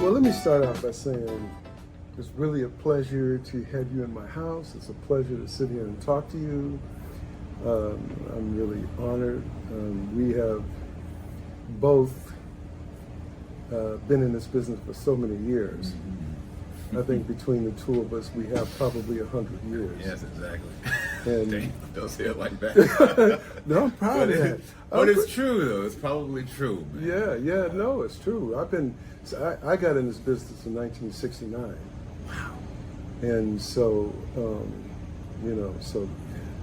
Well, let me start out by saying it's really a pleasure to have you in my house. It's a pleasure to sit here and talk to you. I'm really honored. We have both been in this business for so many years. I think between the two of us, we have probably 100 years. Yes, exactly. And Dang, don't say it like that. no, I'm proud of that. But it's true, though. It's probably true, man. Yeah, no, it's true. I got in this business in 1969. Wow. And so, so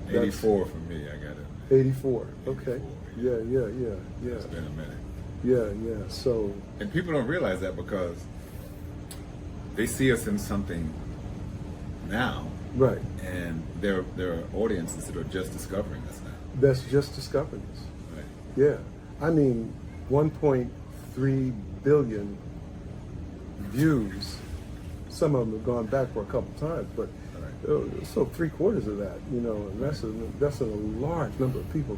84 for me, I got it. 84. Okay. 84, Yeah. It's been a minute. Yeah. So. And people don't realize that because they see us in something now. Right. And there are audiences that are just discovering us now. That's just discovering us. Right. Yeah. I mean, 1.3 billion views. Some of them have gone back for a couple times, but so 3/4 of that, and that's a large number of people,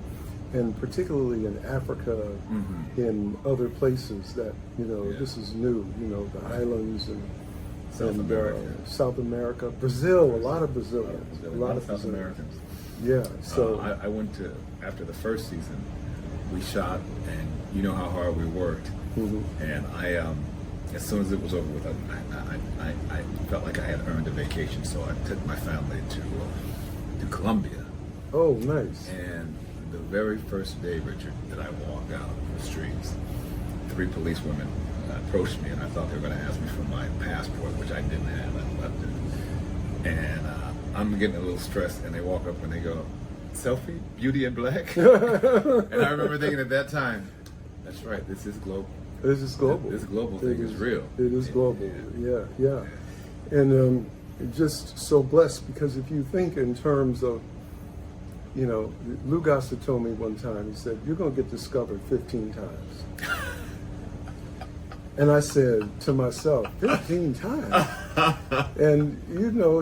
and particularly in Africa, in other places that this is new. The islands and South America, Brazil, a lot of Brazilians, a lot of South Americans. Yeah. So I went to, after the first season, we shot, and you know how hard we worked, and I as soon as it was over with, I felt like I had earned a vacation, so I took my family to Colombia. Oh, nice. And the very first day, Richard, that I walked out on the streets, 3 policewomen approached me, and I thought they were going to ask me for my passport, which I didn't have. I left it. And I'm getting a little stressed, and they walk up and they go, "Selfie? Beauty in Black?" And I remember thinking at that time, that's right, this is global. This is global. This global thing is real. It is global. Yeah. And just so blessed, because if you think in terms of, Lou Gossett told me one time, he said, "You're going to get discovered 15 times." And I said to myself, 15 times? And,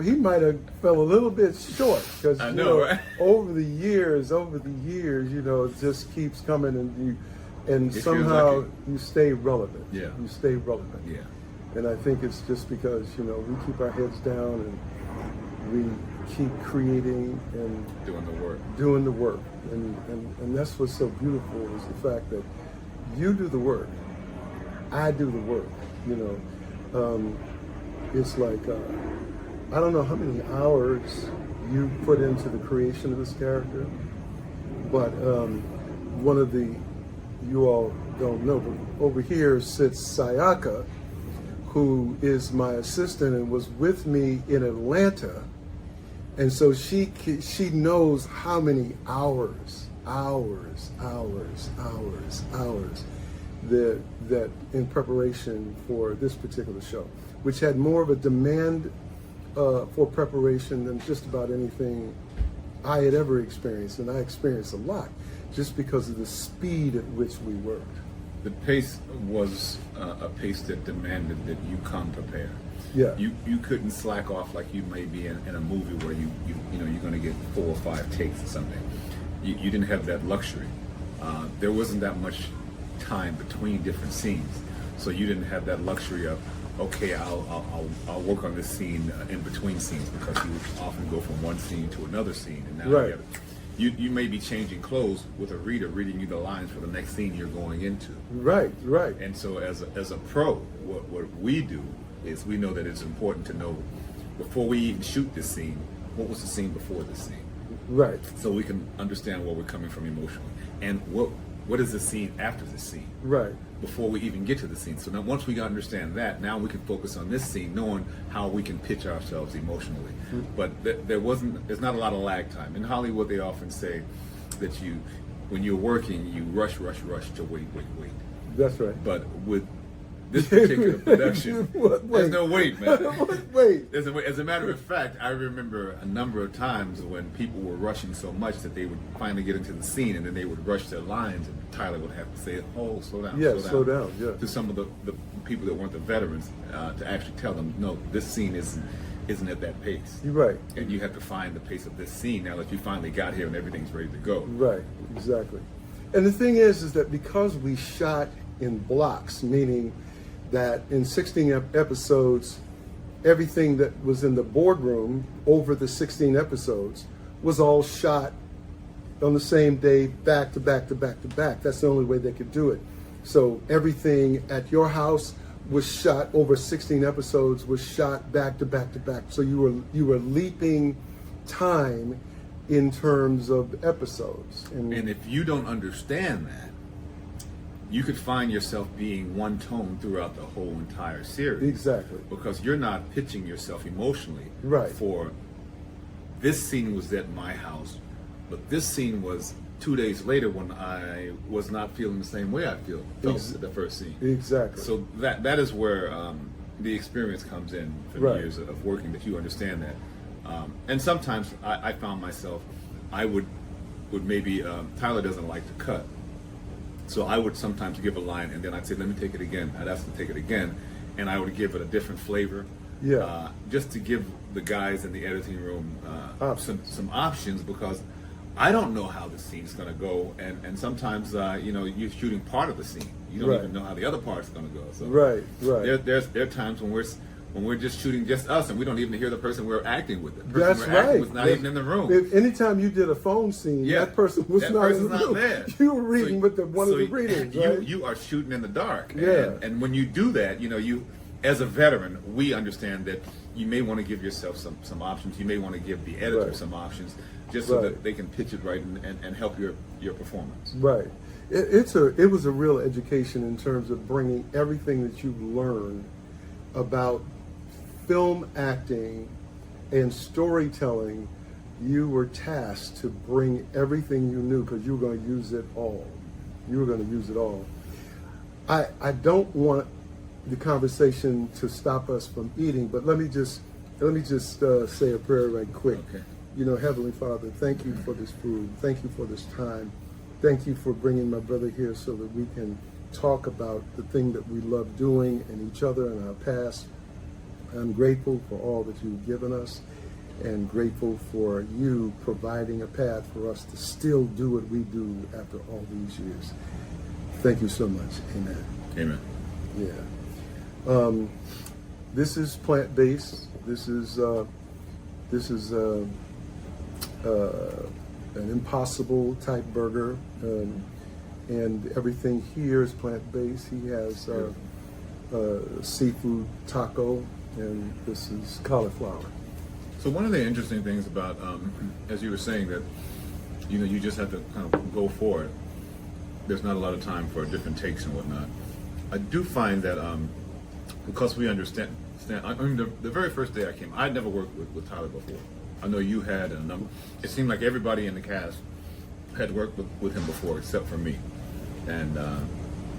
he might have fell a little bit short, because, right? over the years, it just keeps coming, and If somehow you stay relevant. Yeah. You stay relevant. Yeah. And I think it's just because, we keep our heads down and we keep creating and doing the work. And that's what's so beautiful, is the fact that you do the work. I do the work, It's like, I don't know how many hours you put into the creation of this character, but one of the, you all don't know, but over here sits Sayaka, who is my assistant and was with me in Atlanta. And so she knows how many hours that in preparation for this particular show, which had more of a demand for preparation than just about anything I had ever experienced, and I experienced a lot, just because of the speed at which we worked. The pace was a pace that demanded that you come prepared. Yeah. You couldn't slack off like you may be in a movie where you're going to get 4 or 5 takes or something. You didn't have that luxury. There wasn't that much time between different scenes, so you didn't have that luxury of, okay, I'll work on this scene in between scenes, because you would often go from one scene to another scene, and now right. You may be changing clothes with a reader reading you the lines for the next scene you're going into. Right. And so as a pro, what we do is we know that it's important to know, before we even shoot this scene, what was the scene before this scene. Right. So we can understand where we're coming from emotionally, and what is the scene after the scene. Right. Before we even get to the scene. So now once we understand that, now we can focus on this scene, knowing how we can pitch ourselves emotionally. But there's not a lot of lag time. In Hollywood, they often say that when you're working, you rush to wait. That's right. But with this particular production, there's no wait, man. Wait. As a matter of fact, I remember a number of times when people were rushing so much that they would finally get into the scene, and then they would rush their lines, and Tyler would have to say, "Oh, slow down, slow down." Yeah. To some of the people that weren't the veterans, to actually tell them, "No, this scene isn't at that pace." You're right. And you have to find the pace of this scene now that you finally got here and everything's ready to go. Right. Exactly. And the thing is that because we shot in blocks, meaning that in 16 episodes, everything that was in the boardroom over the 16 episodes was all shot on the same day, back to back to back to back. That's the only way they could do it. So everything at your house was shot over 16 episodes, was shot back to back to back. So you were leaping time in terms of episodes. And if you don't understand that, you could find yourself being one tone throughout the whole entire series. Exactly. Because you're not pitching yourself emotionally Right. for this scene was at my house, but this scene was 2 days later when I was not feeling the same way I felt at the first scene. Exactly. So that is where the experience comes in from Right. years of working, that you understand that. And sometimes I found myself, I would maybe, Tyler doesn't like to cut. So I would sometimes give a line and then I'd say, let me take it again. I'd ask him to take it again. And I would give it a different flavor. Yeah. Just to give the guys in the editing room Options. some options, because I don't know how the scene's going to go. And sometimes, you're shooting part of the scene. You don't Right. even know how the other part's going to go. So Right. there are times when we're just shooting just us and we don't even hear the person we're acting with. The person That's we're acting right. was not even in the room. If anytime you did a phone scene, Yeah. that person was That not in person's the not room. there. You were reading with one of so the readers, you, right? You are shooting in the dark. Yeah. And when you do that, you as a veteran, we understand that you may want to give yourself some options. You may want to give the editor Right. some options, just so Right. that they can pitch it right and help your performance. Right. It was a real education in terms of bringing everything that you've learned about film acting and storytelling. You were tasked to bring everything you knew because you were going to use it all. You were going to use it all. I don't want the conversation to stop us from eating, but let me just say a prayer right quick. Okay. Heavenly Father, thank you for this food. Thank you for this time. Thank you for bringing my brother here so that we can talk about the thing that we love doing and each other and our past. I'm grateful for all that you've given us and grateful for you providing a path for us to still do what we do after all these years. Thank you so much. Amen. Amen. Yeah. This is plant-based. This is an Impossible type burger, and everything here is plant-based. He has seafood taco, and this is cauliflower. So one of the interesting things about, as you were saying, that you just have to kind of go for it. There's not a lot of time for different takes and whatnot. I do find that because we understand. I mean, the very first day I came, I'd never worked with Tyler before. I know you had, and it seemed like everybody in the cast had worked with him before, except for me and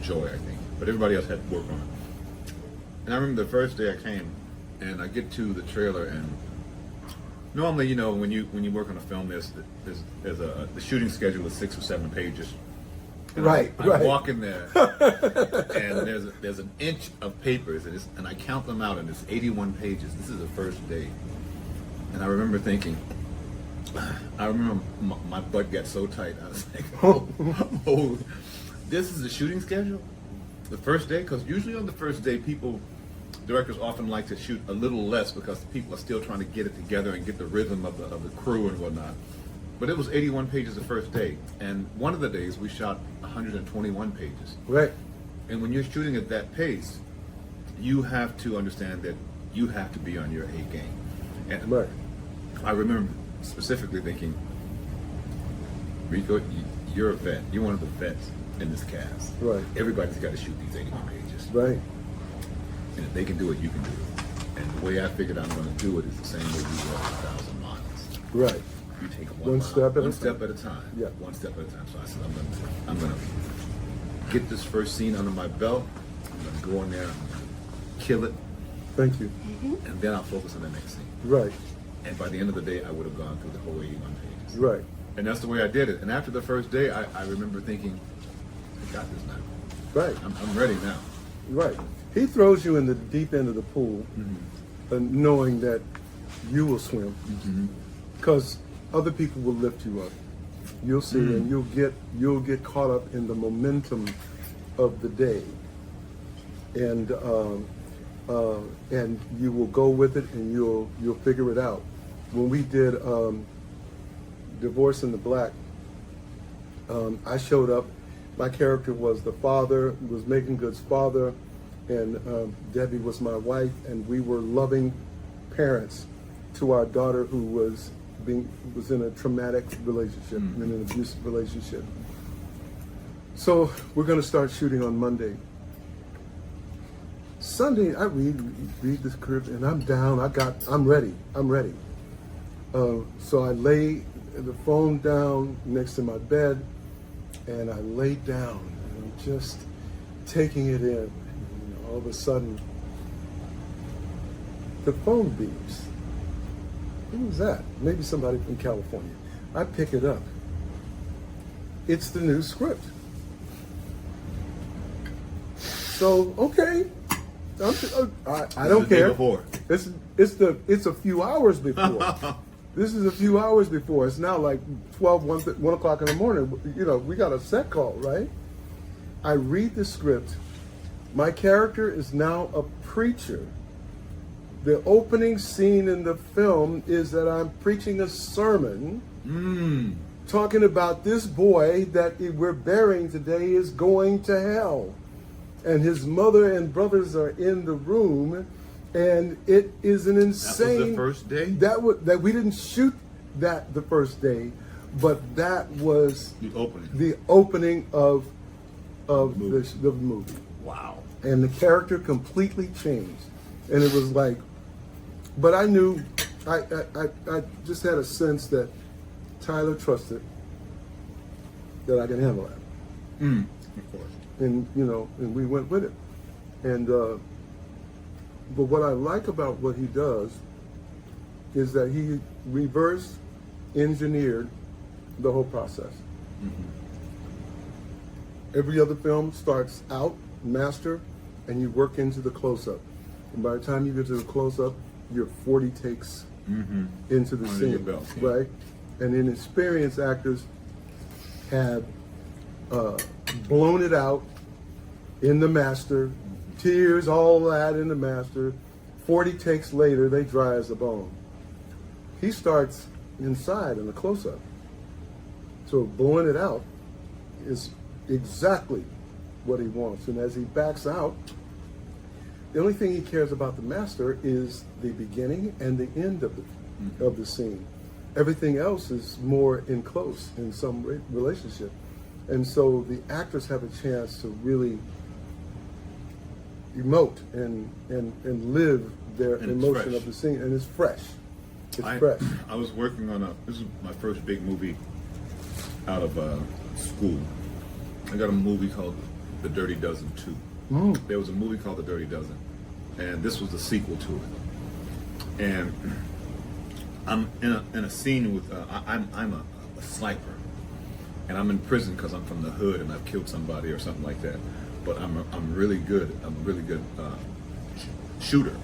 Joy, I think. But everybody else had worked on it. And I remember the first day I came, and I get to the trailer, and normally, when you work on a film, there's the shooting schedule is 6 or 7 pages. And Right. I walk in there, and there's an inch of papers, and I count them out, and it's 81 pages. This is the first day, and I remember thinking, my butt got so tight. I was like, oh, this is the shooting schedule, the first day, because usually on the first day, directors often like to shoot a little less because people are still trying to get it together and get the rhythm of the crew and whatnot. But it was 81 pages the first day, and one of the days we shot 121 pages. Right. And when you're shooting at that pace, you have to understand that you have to be on your A game. And Right. I remember specifically thinking, Ricco, you're a vet. You're one of the vets in this cast. Right. Everybody's got to shoot these 81 pages. Right. And if they can do it, you can do it. And the way I figured I'm going to do it is the same way we walk 1,000 miles. Right. You take One step at a step at a time. Yeah. One step at a time. So I said, I'm gonna get this first scene under my belt. I'm gonna go in there. I'm gonna kill it, Thank you. and then I'll focus on the next scene. Right. And by the end of the day, I would have gone through the whole 81 pages. Right. And that's the way I did it. And after the first day, I remember thinking, I got this now. Right. I'm ready now. Right. He throws you in the deep end of the pool, knowing that you will swim, because other people will lift you up. You'll see, and you'll get caught up in the momentum of the day. and you will go with it, and you'll figure it out. When we did Divorce in the Black, I showed up. My character was the father, was Megan Good's father, and Debbie was my wife, and we were loving parents to our daughter who was in a traumatic relationship, in an abusive relationship. So we're going to start shooting on Monday. Sunday, I read the script, and I'm down. I'm ready. So I lay the phone down next to my bed, and I lay down, and I'm just taking it in. And all of a sudden, the phone beeps. Who was that? Maybe somebody from California. I pick it up. It's the new script. So okay, I don't care. Before. It's a few hours before. This is a few hours before. It's now like 1 o'clock in the morning. You know, we got a set call, right? I read the script. My character is now a preacher. The opening scene in the film is that I'm preaching a sermon talking about this boy that we're burying today is going to hell. And his mother and brothers are in the room, and it is an insane. That was the first day? That we didn't shoot that the first day, but that was the opening of the movie. Wow. And the character completely changed. And it was like, but I knew, I just had a sense that Tyler trusted that I can handle that. Of course. And, you know, and we went with it. And, but what I like about what he does is that he reverse engineered the whole process. Every other film starts out, master, and you work into the close-up. And by the time you get to the close-up, you're 40 takes into the scene, belt, right? And inexperienced actors have blown it out in the master, tears, all that in the master. 40 takes later, they dry as a bone. He starts inside in the close-up. So blowing it out is exactly what he wants. And as he backs out, the only thing he cares about the master is the beginning and the end of the scene. Everything else is more in close in some relationship. And so the actors have a chance to really emote and live their emotion of the scene, and it's fresh. It's fresh. I was working on this is my first big movie out of school. I got a movie called The Dirty Dozen 2. There was a movie called The Dirty Dozen, and this was the sequel to it. And I'm in a scene with I'm a sniper, and I'm in prison because I'm from the hood and I've killed somebody or something like that. But I'm really good. I'm a really good shooter.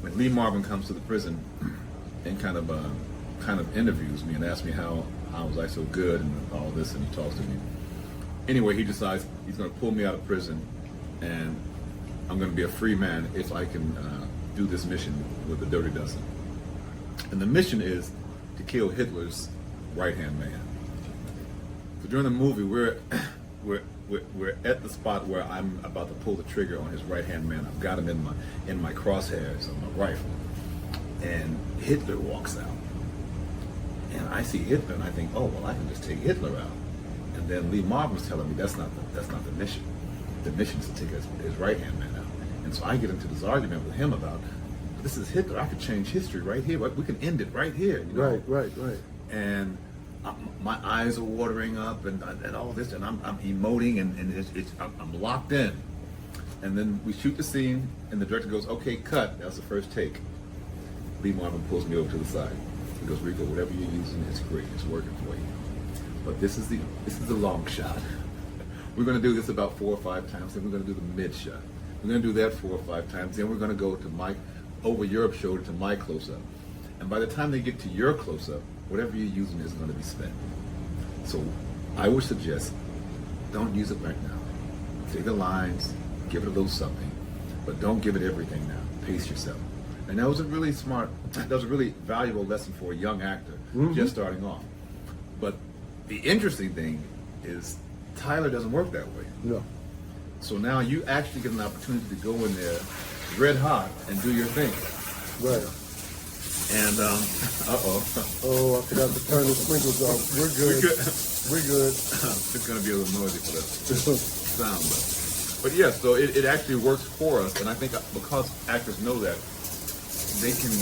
When Lee Marvin comes to the prison and kind of interviews me and asks me how was I so good and all this, and he talks to me. Anyway, he decides he's going to pull me out of prison, and I'm going to be a free man if I can do this mission with the Dirty Dozen. And the mission is to kill Hitler's right-hand man. So during the movie, we're at the spot where I'm about to pull the trigger on his right-hand man. I've got him in my crosshairs of my rifle, and Hitler walks out. And I see Hitler, and I think, oh well, I can just take Hitler out. And then Lee Marvin's telling me that's not the mission. The mission is to take his right-hand man out. And so I get into this argument with him about, this is Hitler. I could change history right here. We can end it right here. You know? Right. And my eyes are watering up, and all this, and I'm emoting, and I'm locked in. And then we shoot the scene, and the director goes, "Okay, cut." That's the first take. Lee Marvin pulls me over to the side. He goes, "Ricco, whatever you're using is great. It's working for you. But this is the long shot. We're going to do this about 4 or 5 times, then we're going to do the mid shot. We're going to do that 4 or 5 times, then we're going to go to over your shoulder to my close-up. And by the time they get to your close-up, whatever you're using is going to be spent. So I would suggest, don't use it right now. Say the lines, give it a little something, but don't give it everything now. Pace yourself. And that was a really smart, that was a really valuable lesson for a young actor just starting off. But the interesting thing is Tyler doesn't work that way. No. So now you actually get an opportunity to go in there red hot and do your thing. Right. And, Oh, I forgot to turn the sprinkles off. We're good. We're good. It's going to be a little noisy for the sound. But yeah, so it actually works for us. And I think because actors know that, they can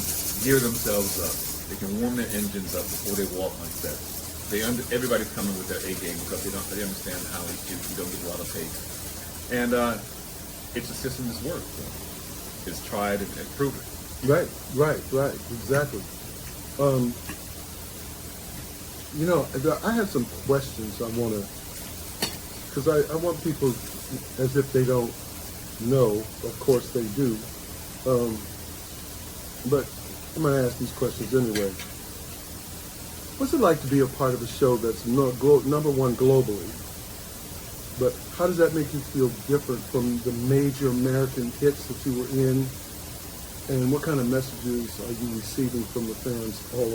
gear themselves up. They can warm their engines up before they walk on set. Everybody's coming with their A game because they understand how you don't get a lot of takes. And it's a system that's worked. So it's tried and proven. Right, exactly. You know, I have some questions I want to, because I want people, as if they don't know, of course they do, but I'm going to ask these questions anyway. What's it like to be a part of a show that's number one globally, but how does that make you feel different from the major American hits that you were in? And what kind of messages are you receiving from the fans all